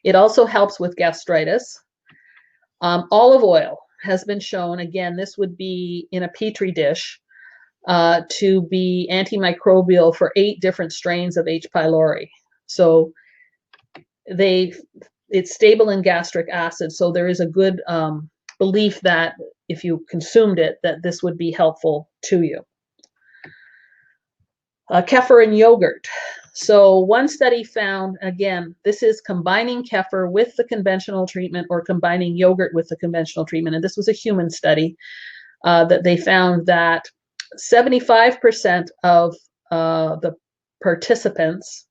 It also helps with gastritis. Olive oil has been shown, again, this would be in a petri dish, to be antimicrobial for 8 different strains of H. pylori. So it's stable in gastric acid, so there is a good belief that if you consumed it, that this would be helpful to you. Kefir and yogurt. So one study found, again, this is combining kefir with the conventional treatment or combining yogurt with the conventional treatment, and this was a human study, that they found that 75% of the participants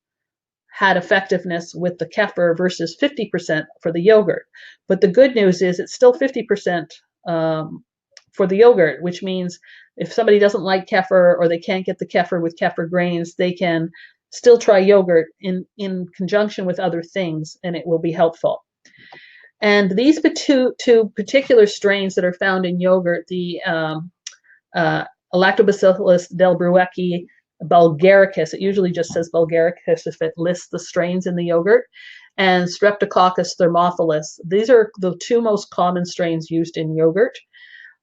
had effectiveness with the kefir versus 50% for the yogurt. But the good news is it's still 50% for the yogurt, which means if somebody doesn't like kefir or they can't get the kefir with kefir grains, they can still try yogurt in conjunction with other things, and it will be helpful. And these two particular strains that are found in yogurt, the Lactobacillus delbrueckii bulgaricus, it usually just says bulgaricus if it lists the strains in the yogurt, and Streptococcus thermophilus. These are the 2 most common strains used in yogurt,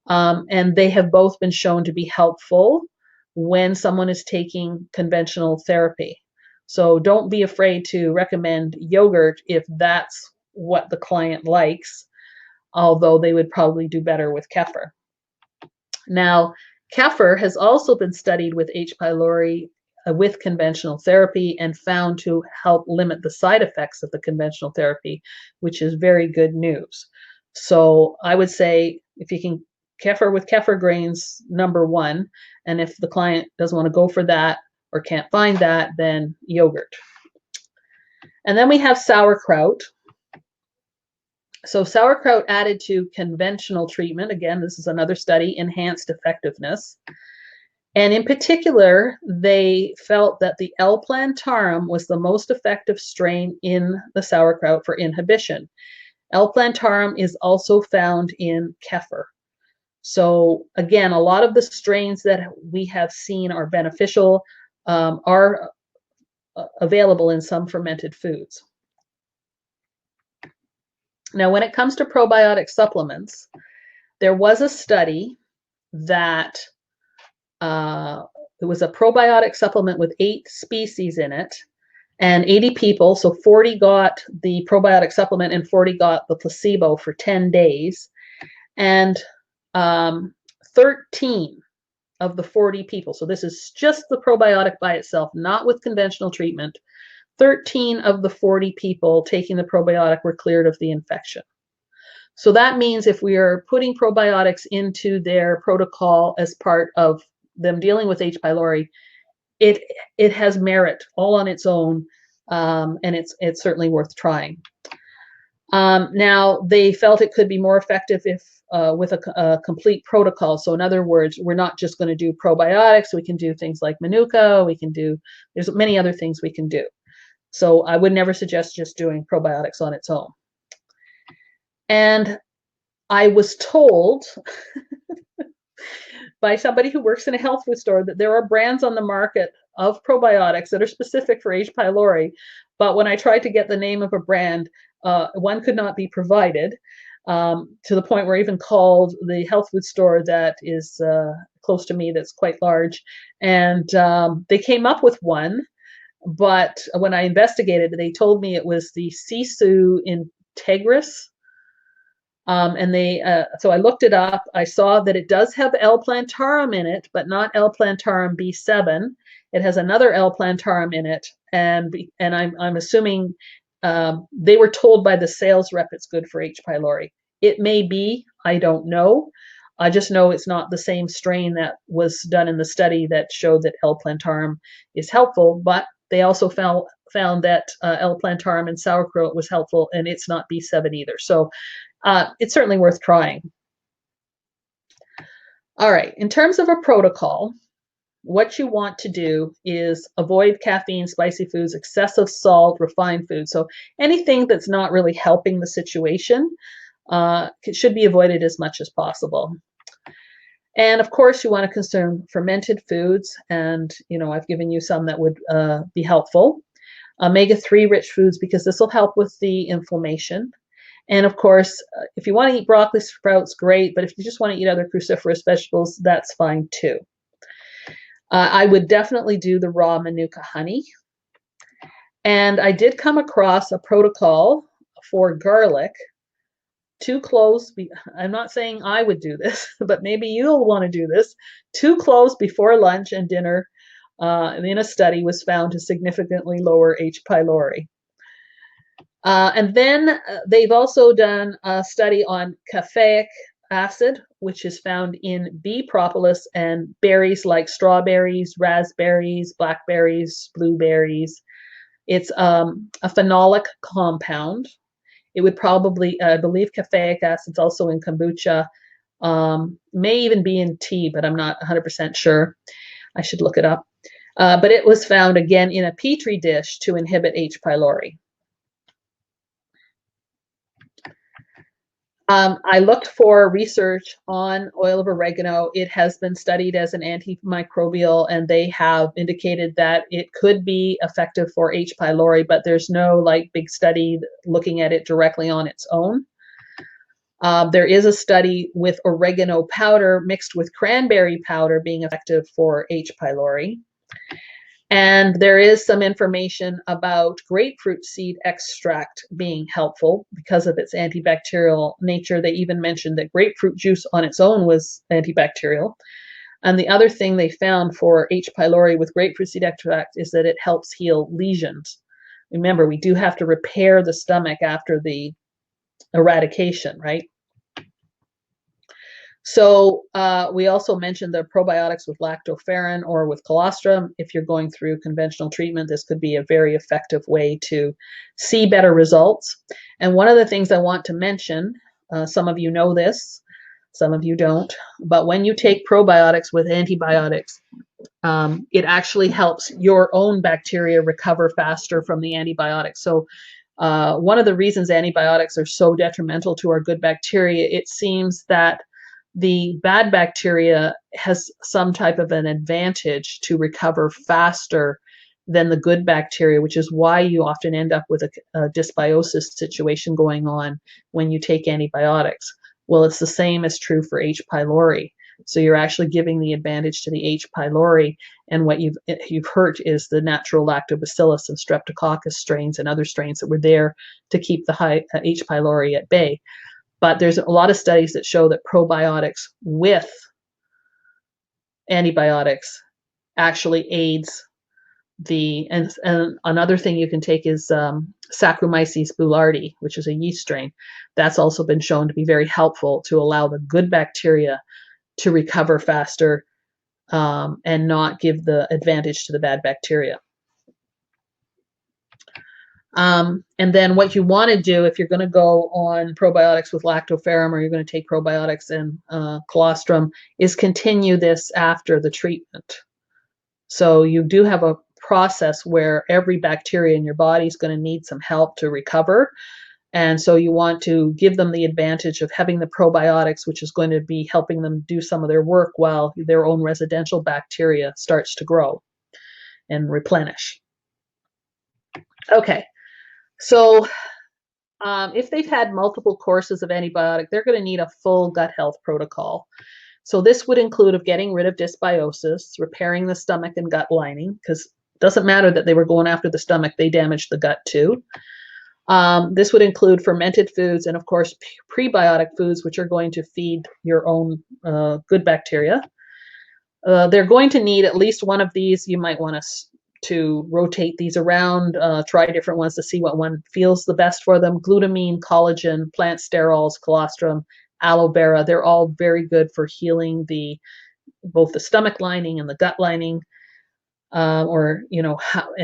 and they have both been shown to be helpful when someone is taking conventional therapy. So don't be afraid to recommend yogurt if that's what the client likes, although they would probably do better with kefir. Now, kefir has also been studied with H. pylori with conventional therapy and found to help limit the side effects of the conventional therapy, which is very good news. So I would say if you can, kefir with kefir grains, number 1. And if the client doesn't want to go for that or can't find that, then yogurt. And then we have sauerkraut. So sauerkraut added to conventional treatment, again, this is another study, enhanced effectiveness. And in particular, they felt that the L. plantarum was the most effective strain in the sauerkraut for inhibition. L. plantarum is also found in kefir. So again, a lot of the strains that we have seen are beneficial, are available in some fermented foods. Now, when it comes to probiotic supplements, there was a study that it was a probiotic supplement with 8 species in it, and 80 people, so 40 got the probiotic supplement and 40 got the placebo for 10 days. And 13 of the 40 people, so this is just the probiotic by itself, not with conventional treatment, 13 of the 40 people taking the probiotic were cleared of the infection. So that means if we are putting probiotics into their protocol as part of them dealing with H. pylori, it has merit all on its own, and it's certainly worth trying. Now, they felt it could be more effective if with a complete protocol. So in other words, we're not just going to do probiotics. We can do things like Manuka. There's many other things we can do. So I would never suggest just doing probiotics on its own. And I was told by somebody who works in a health food store that there are brands on the market of probiotics that are specific for H. pylori. But when I tried to get the name of a brand, one could not be provided, to the point where I even called the health food store that is close to me that's quite large. And they came up with one. But when I investigated, they told me it was the Sisu Integris. And so I looked it up. I saw that it does have L. plantarum in it, but not L. plantarum B7. It has another L. plantarum in it, and I'm assuming they were told by the sales rep it's good for H. pylori. It may be, I don't know. I just know it's not the same strain that was done in the study that showed that L. plantarum is helpful, but they also found that L. plantarum in sauerkraut was helpful, and it's not B7 either. So it's certainly worth trying. All right, in terms of a protocol, what you want to do is avoid caffeine, spicy foods, excessive salt, refined foods. So anything that's not really helping the situation should be avoided as much as possible. And of course, you want to consume fermented foods, and I've given you some that would be helpful. Omega-3 rich foods, because this will help with the inflammation. And of course, if you want to eat broccoli sprouts, great. But if you just want to eat other cruciferous vegetables, that's fine too. I would definitely do the raw manuka honey. And I did come across a protocol for garlic. 2 cloves, I'm not saying I would do this, but maybe you'll want to do this. 2 cloves before lunch and dinner in a study was found to significantly lower H. pylori. And then they've also done a study on caffeic acid, which is found in bee propolis and berries like strawberries, raspberries, blackberries, blueberries. It's a phenolic compound. It would probably, I believe caffeic acid's also in kombucha, may even be in tea, but I'm not 100% sure. I should look it up. But it was found again in a petri dish to inhibit H. pylori. I looked for research on oil of oregano. It has been studied as an antimicrobial, and they have indicated that it could be effective for H. pylori, but there's no big study looking at it directly on its own. There is a study with oregano powder mixed with cranberry powder being effective for H. pylori. And there is some information about grapefruit seed extract being helpful because of its antibacterial nature. They even mentioned that grapefruit juice on its own was antibacterial. And the other thing they found for H. pylori with grapefruit seed extract is that it helps heal lesions. Remember, we do have to repair the stomach after the eradication, right? So we also mentioned the probiotics with lactoferrin or with colostrum. If you're going through conventional treatment, this could be a very effective way to see better results. And one of the things I want to mention, some of you know this, some of you don't, but when you take probiotics with antibiotics, it actually helps your own bacteria recover faster from the antibiotics. So one of the reasons antibiotics are so detrimental to our good bacteria, it seems that the bad bacteria has some type of an advantage to recover faster than the good bacteria, which is why you often end up with a dysbiosis situation going on when you take antibiotics. Well, it's the same as true for H. pylori. So you're actually giving the advantage to the H. pylori, and what you've hurt is the natural lactobacillus and streptococcus strains and other strains that were there to keep the high H. pylori at bay. But there's a lot of studies that show that probiotics with antibiotics actually aids and another thing you can take is Saccharomyces boulardii, which is a yeast strain. That's also been shown to be very helpful to allow the good bacteria to recover faster and not give the advantage to the bad bacteria. And then what you want to do if you're going to go on probiotics with lactoferrin or you're going to take probiotics and colostrum is continue this after the treatment. So you do have a process where every bacteria in your body is going to need some help to recover. And so you want to give them the advantage of having the probiotics, which is going to be helping them do some of their work while their own residential bacteria starts to grow and replenish. Okay. So if they've had multiple courses of antibiotic, they're going to need a full gut health protocol. So this would include of getting rid of dysbiosis, repairing the stomach and gut lining, because it doesn't matter that they were going after the stomach, they damaged the gut too. This would include fermented foods and, of course, prebiotic foods, which are going to feed your own good bacteria. They're going to need at least one of these. You might want to rotate these around, try different ones to see what one feels the best for them. Glutamine, collagen, plant sterols, colostrum, aloe vera, they're all very good for healing both the stomach lining and the gut lining, or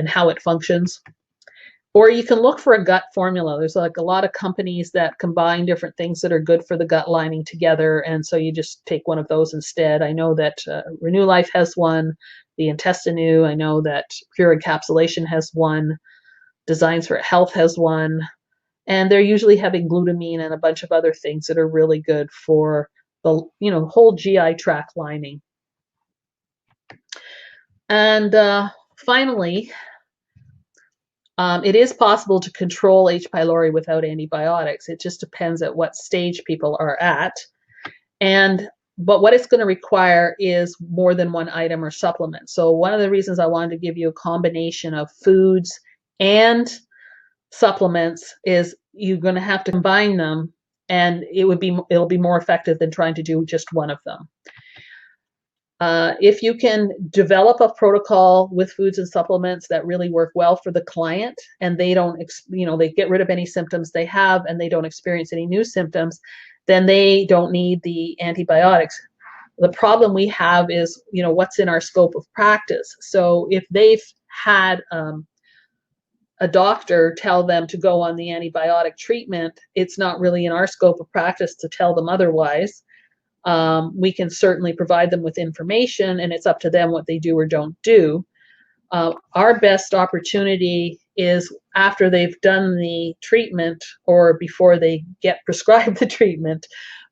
how it functions. Or you can look for a gut formula. There's like a lot of companies that combine different things that are good for the gut lining together, and so you just take one of those instead. I know that Renew Life has one, the Intestinu. I know that Pure Encapsulation has one, Designs for Health has one, and they're usually having glutamine and a bunch of other things that are really good for the whole GI tract lining. And finally, it is possible to control H. pylori without antibiotics. It just depends at what stage people are at. But what it's going to require is more than one item or supplement. So one of the reasons I wanted to give you a combination of foods and supplements is you're going to have to combine them, and it'll be more effective than trying to do just one of them. If you can develop a protocol with foods and supplements that really work well for the client, and they don't, they get rid of any symptoms they have and they don't experience any new symptoms, then they don't need the antibiotics. The problem we have is, what's in our scope of practice. So if they've had a doctor tell them to go on the antibiotic treatment, it's not really in our scope of practice to tell them otherwise. We can certainly provide them with information, and it's up to them what they do or don't do. Our best opportunity is after they've done the treatment or before they get prescribed the treatment,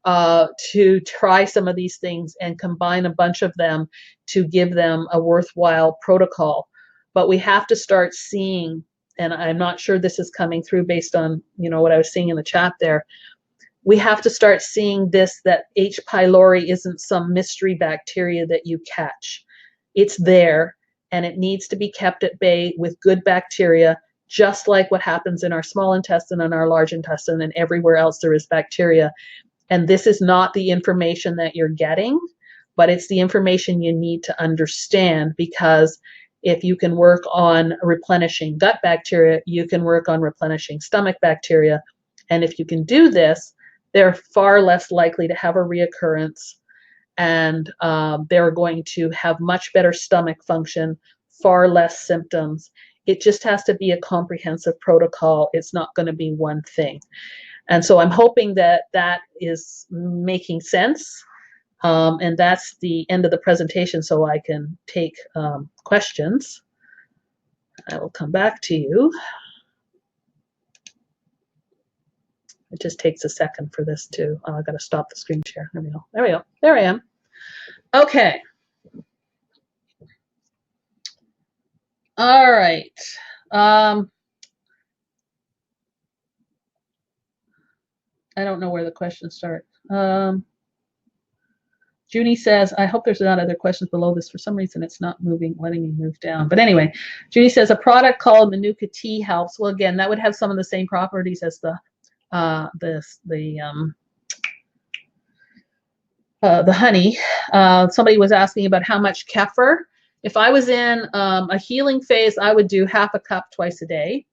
to try some of these things and combine a bunch of them to give them a worthwhile protocol. But we have to start seeing, and I'm not sure this is coming through based on what I was seeing in the chat there, we have to start seeing that H. pylori isn't some mystery bacteria that you catch. It's there, and it needs to be kept at bay with good bacteria, just like what happens in our small intestine and our large intestine and everywhere else there is bacteria. And this is not the information that you're getting, but it's the information you need to understand, because if you can work on replenishing gut bacteria, you can work on replenishing stomach bacteria. And if you can do this, they're far less likely to have a reoccurrence, and they're going to have much better stomach function, far less symptoms. It just has to be a comprehensive protocol. It's not going to be one thing. And so I'm hoping that is making sense. And that's the end of the presentation, so I can take questions. I will come back to you. It just takes a second for this to, I've got to stop the screen share. There we go. There we go. There I am. Okay. All right. I don't know where the questions start. Junie says, I hope there's not other questions below this. For some reason, it's not letting me move down. But anyway, Junie says, a product called Manuka tea helps. Well, again, that would have some of the same properties as the honey. Somebody was asking about how much kefir. If I was in a healing phase, I would do half a cup twice a day.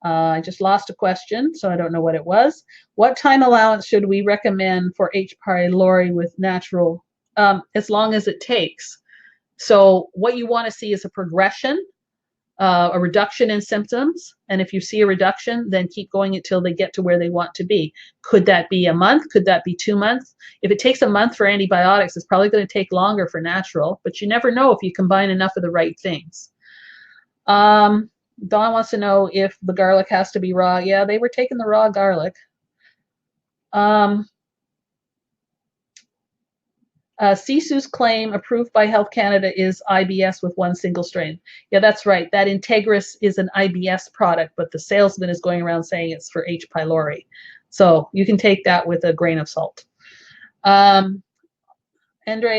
I just lost a question, so I don't know what it was. What time allowance should we recommend for H. pylori with natural, as long as it takes? So what you want to see is a progression, a reduction in symptoms. And if you see a reduction, then keep going until they get to where they want to be. Could that be a month? Could that be 2 months? If it takes a month for antibiotics, it's probably going to take longer for natural, but you never know if you combine enough of the right things. Dawn wants to know if the garlic has to be raw. Yeah, they were taking the raw garlic. Sisu's claim approved by Health Canada is IBS with one single strain. Yeah, that's right. That Integris is an IBS product, but the salesman is going around saying it's for H. pylori. So you can take that with a grain of salt. Andre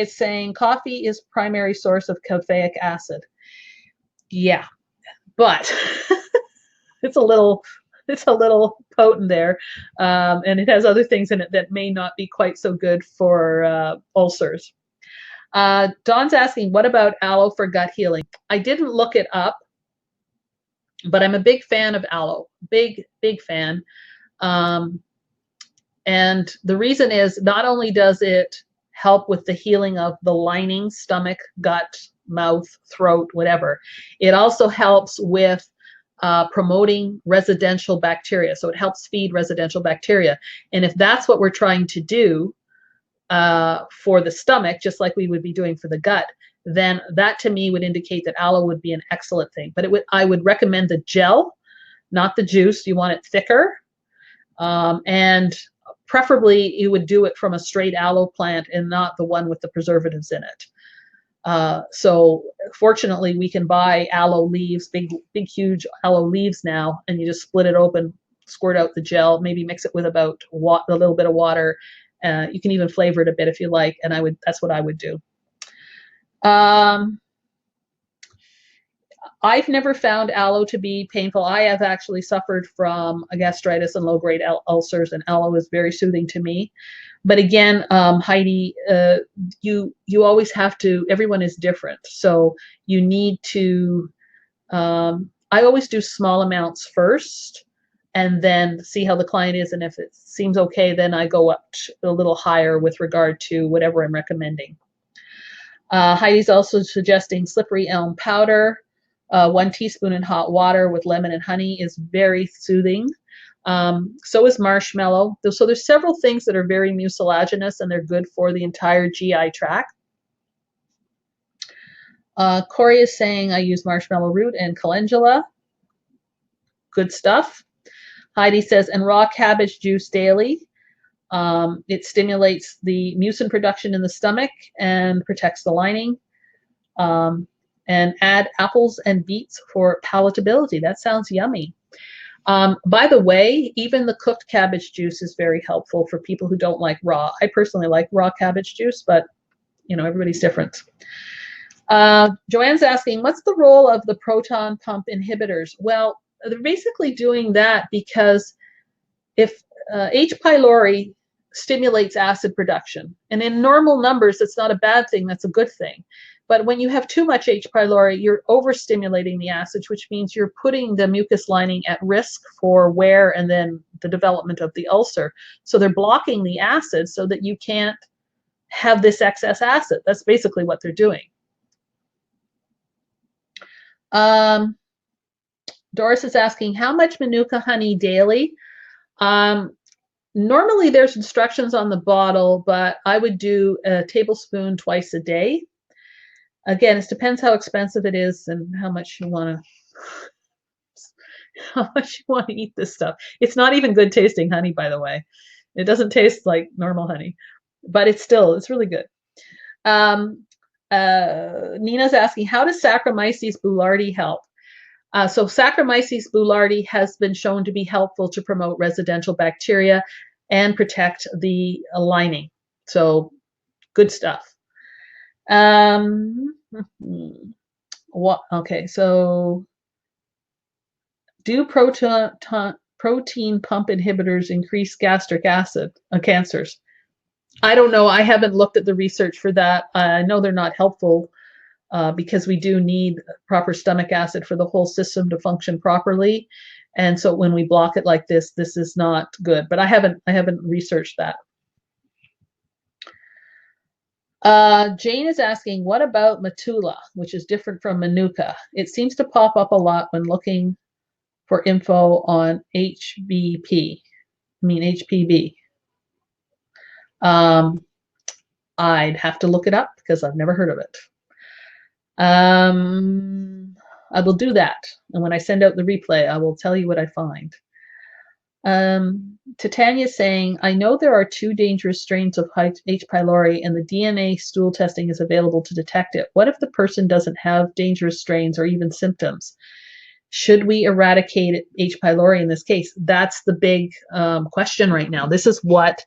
is saying coffee is primary source of caffeic acid. Yeah, but it's a little it's a little potent there, and it has other things in it that may not be quite so good for ulcers. Dawn's asking, what about aloe for gut healing? I didn't look it up, but I'm a big fan of aloe. Big fan. And the reason is not only does it help with the healing of the lining, stomach, gut, mouth, throat, whatever, it also helps with promoting residential bacteria. So it helps feed residential bacteria. And if that's what we're trying to do for the stomach, just like we would be doing for the gut, then that to me would indicate that aloe would be an excellent thing. But I would recommend the gel, not the juice. You want it thicker. And preferably you would do it from a straight aloe plant and not the one with the preservatives in it. So fortunately we can buy aloe leaves, big huge aloe leaves now, and you just split it open, squirt out the gel, maybe mix it with about a little bit of water. You can even flavor it a bit if you like, and that's what I would do. I've never found aloe to be painful. I have actually suffered from a gastritis and low-grade ulcers, and aloe is very soothing to me. But again, Heidi, you always have to, everyone is different. So you need to, I always do small amounts first and then see how the client is. And if it seems okay, then I go up a little higher with regard to whatever I'm recommending. Heidi's also suggesting slippery elm powder. 1 teaspoon in hot water with lemon and honey is very soothing. So is marshmallow. So there's several things that are very mucilaginous and they're good for the entire GI tract. Corey is saying I use marshmallow root and calendula. Good stuff. Heidi says, and raw cabbage juice daily. It stimulates the mucin production in the stomach and protects the lining. And add apples and beets for palatability. That sounds yummy. By the way, even the cooked cabbage juice is very helpful for people who don't like raw. I personally like raw cabbage juice, but you know, everybody's different. Joanne's asking, what's the role of the proton pump inhibitors? Well, they're basically doing that because if H. pylori stimulates acid production, and in normal numbers, it's not a bad thing, that's a good thing. But when you have too much H. pylori, you're overstimulating the acids, which means you're putting the mucus lining at risk for wear and then the development of the ulcer. So they're blocking the acid so that you can't have this excess acid. That's basically what they're doing. Doris is asking, how much Manuka honey daily? Normally there's instructions on the bottle, but I would do a tablespoon twice a day. Again, it depends how expensive it is and how much you want to eat this stuff. It's not even good tasting honey, by the way. It doesn't taste like normal honey, but it's really good. Nina's asking, how does Saccharomyces boulardii help? So Saccharomyces boulardii has been shown to be helpful to promote residential bacteria and protect the lining. So good stuff. Okay, so do protein pump inhibitors increase gastric acid cancers? I don't know. I haven't looked at the research for that. I know they're not helpful because we do need proper stomach acid for the whole system to function properly. And so when we block it like this is not good. But I haven't researched that. Jane is asking, what about Matula, which is different from Manuka? It seems to pop up a lot when looking for info on HPV. I'd have to look it up because I've never heard of it. I will do that. And when I send out the replay, I will tell you what I find. Titania saying, I know there are 2 dangerous strains of H. pylori and the DNA stool testing is available to detect it. What if the person doesn't have dangerous strains or even symptoms? Should we eradicate H. pylori in this case? That's the big question right now. This is what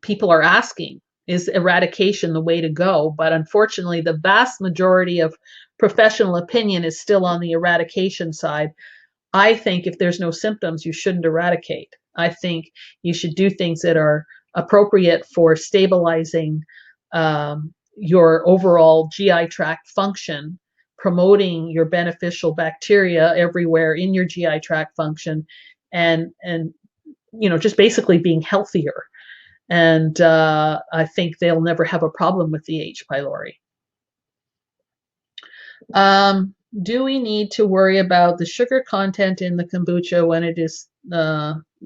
people are asking. Is eradication the way to go? But unfortunately, the vast majority of professional opinion is still on the eradication side. I think if there's no symptoms, you shouldn't eradicate. I think you should do things that are appropriate for stabilizing your overall GI tract function, promoting your beneficial bacteria everywhere in your GI tract function, and just basically being healthier. And I think they'll never have a problem with the H. pylori. Do we need to worry about the sugar content in the kombucha when it is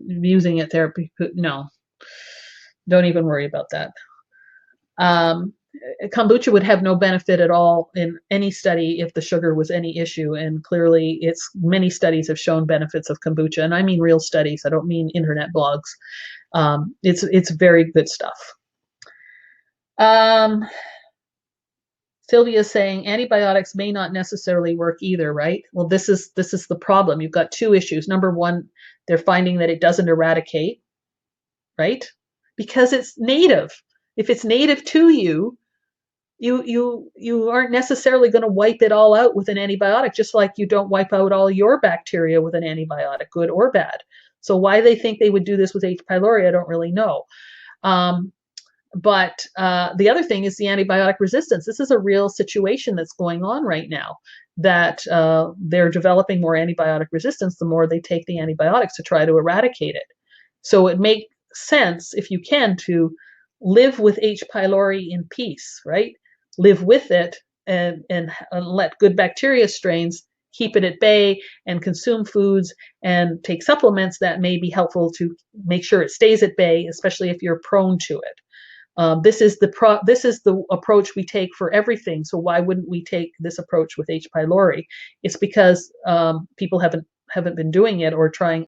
using it therapy? No, don't even worry about that. Kombucha would have no benefit at all in any study if the sugar was any issue, and clearly many studies have shown benefits of kombucha, and I mean real studies. I don't mean internet blogs. It's very good stuff. Sylvia's saying antibiotics may not necessarily work either, right? Well, this is the problem. You've got two issues. Number one, they're finding that it doesn't eradicate, right? Because it's native. If it's native to you, you aren't necessarily going to wipe it all out with an antibiotic, just like you don't wipe out all your bacteria with an antibiotic, good or bad. So why they think they would do this with H. pylori, I don't really know. But the other thing is the antibiotic resistance. This is a real situation that's going on right now, that they're developing more antibiotic resistance the more they take the antibiotics to try to eradicate it. So it makes sense, if you can, to live with H. pylori in peace, right? Live with it and let good bacteria strains keep it at bay, and consume foods and take supplements that may be helpful to make sure it stays at bay, especially if you're prone to it. This is the approach we take for everything. So why wouldn't we take this approach with H. pylori? It's because people haven't been doing it or trying